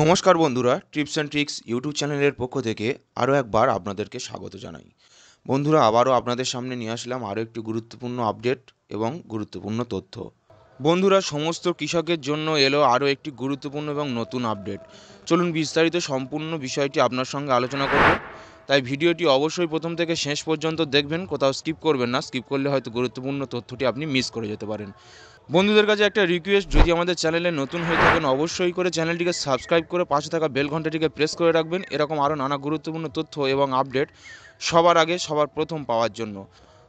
নমস্কার বন্ধুরা, tips and tricks YouTube চ্যানেলের পক্ষ থেকে আরও একবার আপনাদেরকে স্বাগত জানাই। বন্ধুরা, আবারও আপনাদের সামনে নিয়ে আসলাম আরও একটি গুরুত্বপূর্ণ আপডেট এবং গুরুত্বপূর্ণ তথ্য। বন্ধুরা, সমস্ত কৃষকের জন্য এলো আরও একটি গুরুত্বপূর্ণ এবং নতুন আপডেট। চলুন বিস্তারিত সম্পূর্ণ বিষয়টি আপনার সঙ্গে আলোচনা করব। তাই ভিডিওটি অবশ্যই প্রথম থেকে শেষ পর্যন্ত দেখবেন, কোথাও স্কিপ করবেন না। স্কিপ করলে হয়তো গুরুত্বপূর্ণ তথ্যটি আপনি মিস করে যেতে পারেন। বন্ধুদের কাছে একটা রিকোয়েস্ট, যদি আমাদের চ্যানেলে নতুন হয়ে থাকেন অবশ্যই করে চ্যানেলটিকে সাবস্ক্রাইব করে পাশে থাকা বেল ঘন্টাটিকে প্রেস করে রাখবেন, এরকম আরও নানা গুরুত্বপূর্ণ তথ্য এবং আপডেট সবার আগে সবার প্রথম পাওয়ার জন্য।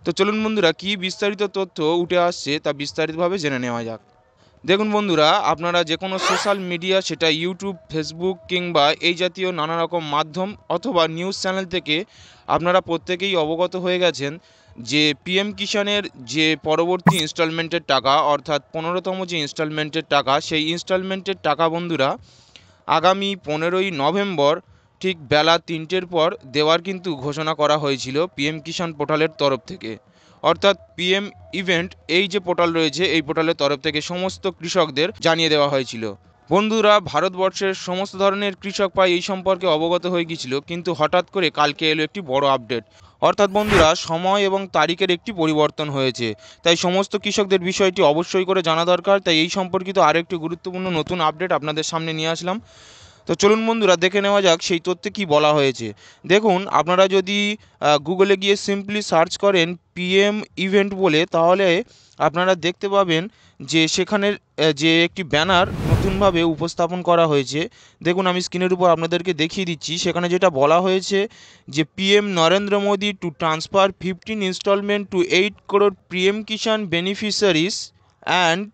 তো চলুন বন্ধুরা, কী বিস্তারিত তথ্য উঠে আসছে তা বিস্তারিতভাবে জেনে নেওয়া যাক। দেখুন বন্ধুরা, আপনারা যে কোনো সোশ্যাল মিডিয়া, সেটা ইউটিউব, ফেসবুক কিংবা এই জাতীয় নানা রকম মাধ্যম অথবা নিউজ চ্যানেল থেকে আপনারা প্রত্যেকেই অবগত হয়ে গেছেন যে পিএম কিষাণের যে পরবর্তী ইনস্টলমেন্টের টাকা, অর্থাৎ 15তম যে ইনস্টলমেন্টের টাকা, সেই ইনস্টলমেন্টের টাকা বন্ধুরা আগামী 15ই নভেম্বর ঠিক বেলা 3টের পর দেওয়ার কিন্তু ঘোষণা করা হয়েছিল পিএম কিষাণ পোর্টালের তরফ থেকে। অর্থাৎ পিএম ইভেন্ট, এই যে পোর্টাল রয়েছে, এই পোর্টালের তরফ থেকে সমস্ত কৃষকদের জানিয়ে দেওয়া হয়েছিল। বন্ধুরা, ভারতবর্ষের সমস্ত ধরনের কৃষক প্রায় এই সম্পর্কে অবগত হয়ে গিয়েছিল, কিন্তু হঠাৎ করে কালকে এলো একটি বড় আপডেট। অর্থাৎ বন্ধুরা, সময় এবং তারিখের একটি পরিবর্তন হয়েছে। তাই সমস্ত কৃষকদের বিষয়টি অবশ্যই করে জানা দরকার। তাই এই সম্পর্কিত আরেকটি গুরুত্বপূর্ণ নতুন আপডেট আপনাদের সামনে নিয়ে আসলাম। তো চলুন বন্ধুরা, দেখে নেওয়া যাক সেই তথ্যে কী বলা হয়েছে। দেখুন, আপনারা যদি গুগলে গিয়ে সিম্পলি সার্চ করেন পিএম ইভেন্ট বলে, তাহলে আপনারা দেখতে পাবেন যে সেখানের যে একটি ব্যানার নতুনভাবে উপস্থাপন করা হয়েছে। দেখুন, আমি স্ক্রিনের উপর আপনাদেরকে দেখিয়ে দিচ্ছি। সেখানে যেটা বলা হয়েছে যে PM Narendra Modi to transfer 15 instalment to 8 crore PM Kisan beneficiaries and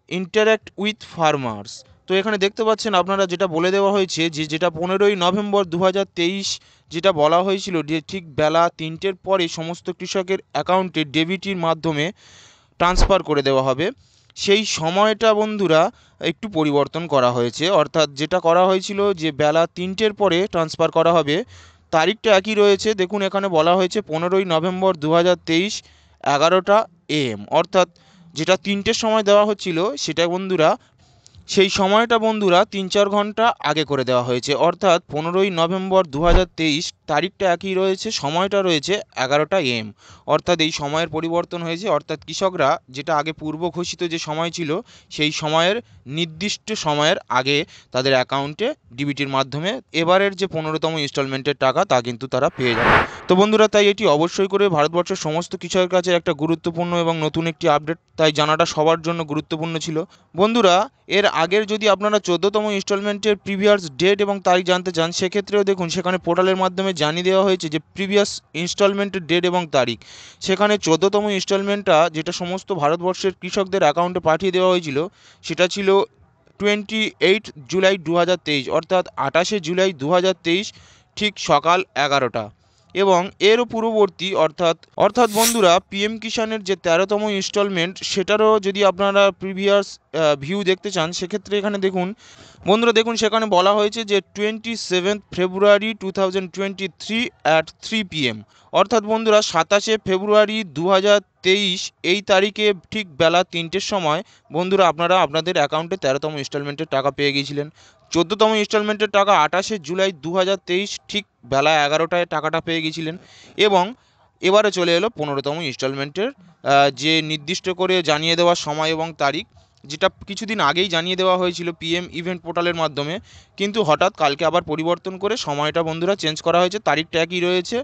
interact with farmers. তো এখানে দেখতে পাচ্ছেন আপনারা, যেটা বলে দেওয়া হয়েছে যে যেটা 15ই নভেম্বর 2023 যেটা বলা হয়েছিল যে ঠিক বেলা 3টের পরে সমস্ত কৃষকের অ্যাকাউন্টে ডেবিটির মাধ্যমে ট্রান্সফার করে দেওয়া হবে, সেই সময়টা বন্ধুরা একটু পরিবর্তন করা হয়েছে। অর্থাৎ যেটা করা হয়েছিল যে বেলা 3টের পরে ট্রান্সফার করা হবে, তারিখটা একই রয়েছে। দেখুন, এখানে বলা হয়েছে 15ই নভেম্বর 2023 11টা AM। অর্থাৎ যেটা 3টের সময় দেওয়া হচ্ছিল, সেটা বন্ধুরা সেই সময়টা বন্ধুরা 3-4 ঘন্টা আগে করে দেওয়া হয়েছে। অর্থাৎ 15ই নভেম্বর 2023 তারিখটা একই রয়েছে, সময়টা রয়েছে 11টা AM। অর্থাৎ এই সময়ের পরিবর্তন হয়েছে। অর্থাৎ কৃষকরা যেটা আগে পূর্ব ঘোষিত যে সময় ছিল, সেই সময়ের নির্দিষ্ট সময়ের আগে তাদের অ্যাকাউন্টে ডিবিটির মাধ্যমে এবারের যে 15তম ইনস্টলমেন্টের টাকা তা কিন্তু তারা পেয়ে যাবে। তো বন্ধুরা, তাই এটি অবশ্যই করে ভারতবর্ষের সমস্ত কৃষকের কাছে একটা গুরুত্বপূর্ণ এবং নতুন একটি আপডেট, তাই জানাটা সবার জন্য গুরুত্বপূর্ণ ছিল। বন্ধুরা, এর আগের যদি আপনারা 14তম ইনস্টলমেন্টের প্রিভিয়াস ডেট এবং তারিখ জানতে চান, সেক্ষেত্রেও দেখুন সেখানে পোর্টালের মাধ্যমে জানিয়ে দেওয়া হয়েছে যে প্রিভিয়াস ইনস্টলমেন্টের ডেট এবং তারিখ। সেখানে 14তম ইনস্টলমেন্টটা যেটা সমস্ত ভারতবর্ষের কৃষকদের অ্যাকাউন্টে পাঠিয়ে দেওয়া হয়েছিল, সেটা ছিল 28 জুলাই 2023। অর্থাৎ 28শে জুলাই 2023 ঠিক সকাল 11টা। এবং এরও পূর্ববর্তী অর্থাৎ বন্ধুরা, পিএম কিষাণের যে 13তম ইনস্টলমেন্ট, সেটারও যদি আপনারা প্রিভিয়াস ভিউ দেখতে চান, সেক্ষেত্রে এখানে দেখুন বন্ধুরা, দেখুন সেখানে বলা হয়েছে যে 27 ফেব্রুয়ারি 2023 at 3 PM। অর্থাৎ বন্ধুরা, 27শে ফেব্রুয়ারি 2023 এই তারিখে ঠিক বেলা 3টের সময় বন্ধুরা আপনারা আপনাদের অ্যাকাউন্টে 13তম ইনস্টলমেন্টের টাকা পেয়ে গিয়েছিলেন। 14তম ইনস্টলমেন্টের টাকা 28শে জুলাই 2023 ঠিক বেলা 11টায় টাকাটা পেয়ে গিয়েছিলেন। এবং এবারে চলে এলো 15তম ইনস্টলমেন্টের যে নির্দিষ্ট করে জানিয়ে দেওয়া সময় এবং তারিখ, যেটা কিছুদিন আগেই জানিয়ে দেওয়া হয়েছিল পিএম ইভেন্ট পোর্টালের মাধ্যমে, কিন্তু হঠাৎ কালকে আবার পরিবর্তন করে সময়টা বন্ধুরা চেঞ্জ করা হয়েছে। তারিখটা একই রয়েছে,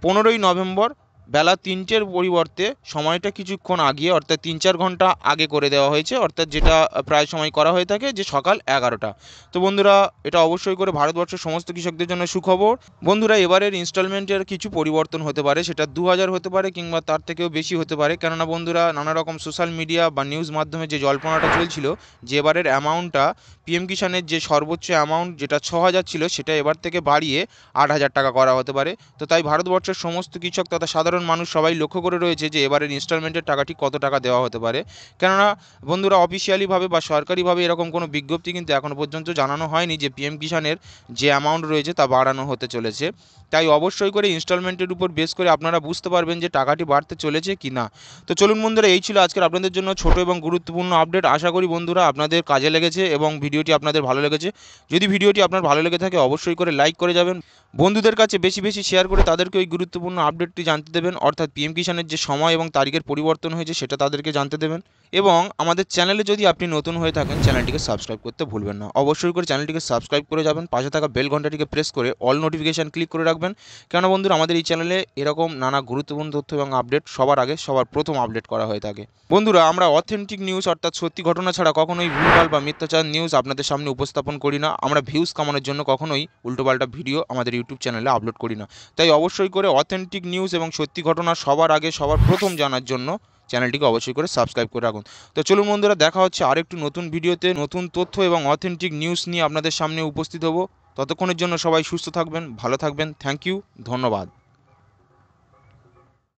15ই নভেম্বর বেলা 3টের পরিবর্তে সময়টা কিছুক্ষণ আগিয়ে, অর্থাৎ 3-4 ঘন্টা আগে করে দেওয়া হয়েছে। অর্থাৎ যেটা প্রায় সময় করা হয়ে থাকে যে সকাল 11টা। তো বন্ধুরা, এটা অবশ্যই করে ভারতবর্ষের সমস্ত কৃষকদের জন্য সুখবর। বন্ধুরা, এবারের ইনস্টলমেন্টের কিছু পরিবর্তন হতে পারে, সেটা 2000 হতে পারে কিংবা তার থেকেও বেশি হতে পারে। কেননা বন্ধুরা, নানা রকম সোশ্যাল মিডিয়া বা নিউজ মাধ্যমে যে জল্পনাটা চলছিল যে এবারের অ্যামাউন্টটা পিএম কিষাণের যে সর্বোচ্চ অ্যামাউন্ট যেটা 6000 ছিল, সেটা এবার থেকে বাড়িয়ে 8000 টাকা করা হতে পারে। তো তাই ভারতবর্ষের সমস্ত কৃষক তথা সাধারণ সাধারণ মানুষ সবাই লক্ষ্য করে রয়েছে যে এবারের ইনস্টলমেন্টের টাকাটি কত টাকা দেওয়া হতে পারে। কেননা বন্ধুরা অফিসিয়ালিভাবে বা সরকারিভাবে এরকম কোনো বিজ্ঞপ্তি কিন্তু এখনও পর্যন্ত জানানো হয়নি যে পিএম কিষাণের যে অ্যামাউন্ট রয়েছে তা বাড়ানো হতে চলেছে। তাই অবশ্যই করে ইনস্টলমেন্টের উপর বেস করে আপনারা বুঝতে পারবেন যে টাকাটি বাড়তে চলেছে কি না। তো চলুন বন্ধুরা, এই ছিল আজকের আপনাদের জন্য ছোট এবং গুরুত্বপূর্ণ আপডেট। আশা করি বন্ধুরা আপনাদের কাজে লেগেছে এবং ভিডিওটি আপনাদের ভালো লেগেছে। যদি ভিডিওটি আপনার ভালো লেগে থাকে অবশ্যই করে লাইক করে যাবেন, বন্ধুদের কাছে বেশি বেশি শেয়ার করে তাদেরকে ওই গুরুত্বপূর্ণ আপডেটটি জানতে দেবেন, অর্থাৎ পিএম কিষাণের যে সময় এবং তারিখের পরিবর্তন হয়েছে সেটা তাদেরকে জানতে দেবেন। এবং আমাদের চ্যানেলে যদি আপনি নতুন হয়ে থাকেন চ্যানেলটিকে সাবস্ক্রাইব করতে ভুলবেন না। অবশ্যই করে চ্যানেলটিকে সাবস্ক্রাইব করে যাবেন, পাশে থাকা বেল ঘন্টাটিকে প্রেস করে অল নোটিফিকেশান ক্লিক করে রাখবেন। কেন বন্ধুরা আমাদের এই চ্যানেলে এরকম নানা গুরুত্বপূর্ণ তথ্য এবং আপডেট সবার আগে সবার প্রথম আপডেট করা হয়ে থাকে। বন্ধুরা আমরা অথেন্টিক নিউজ অর্থাৎ সত্যি ঘটনা ছাড়া কখনোই ভুলভাল বা মিথ্যাচার নিউজ আপনাদের সামনে উপস্থাপন করি না। আমরা ভিউজ কামানোর জন্য কখনোই উল্টোপাল্টা ভিডিও আমাদের ইউটিউব চ্যানেলে আপলোড করি না। তাই অবশ্যই করে অথেন্টিক নিউজ এবং সত্যি ঘটনা সবার আগে সবার প্রথম জানার জন্য চ্যানেলটিকে অবশ্যই করে সাবস্ক্রাইব করে রাখুন। তো চলুন বন্ধুরা, দেখা হচ্ছে আরেকটু নতুন ভিডিওতে নতুন তথ্য এবং অথেন্টিক নিউজ নিয়ে আপনাদের সামনে উপস্থিত হব। ততক্ষণের জন্য সবাই সুস্থ থাকবেন, ভালো থাকবেন। থ্যাংক ইউ, ধন্যবাদ।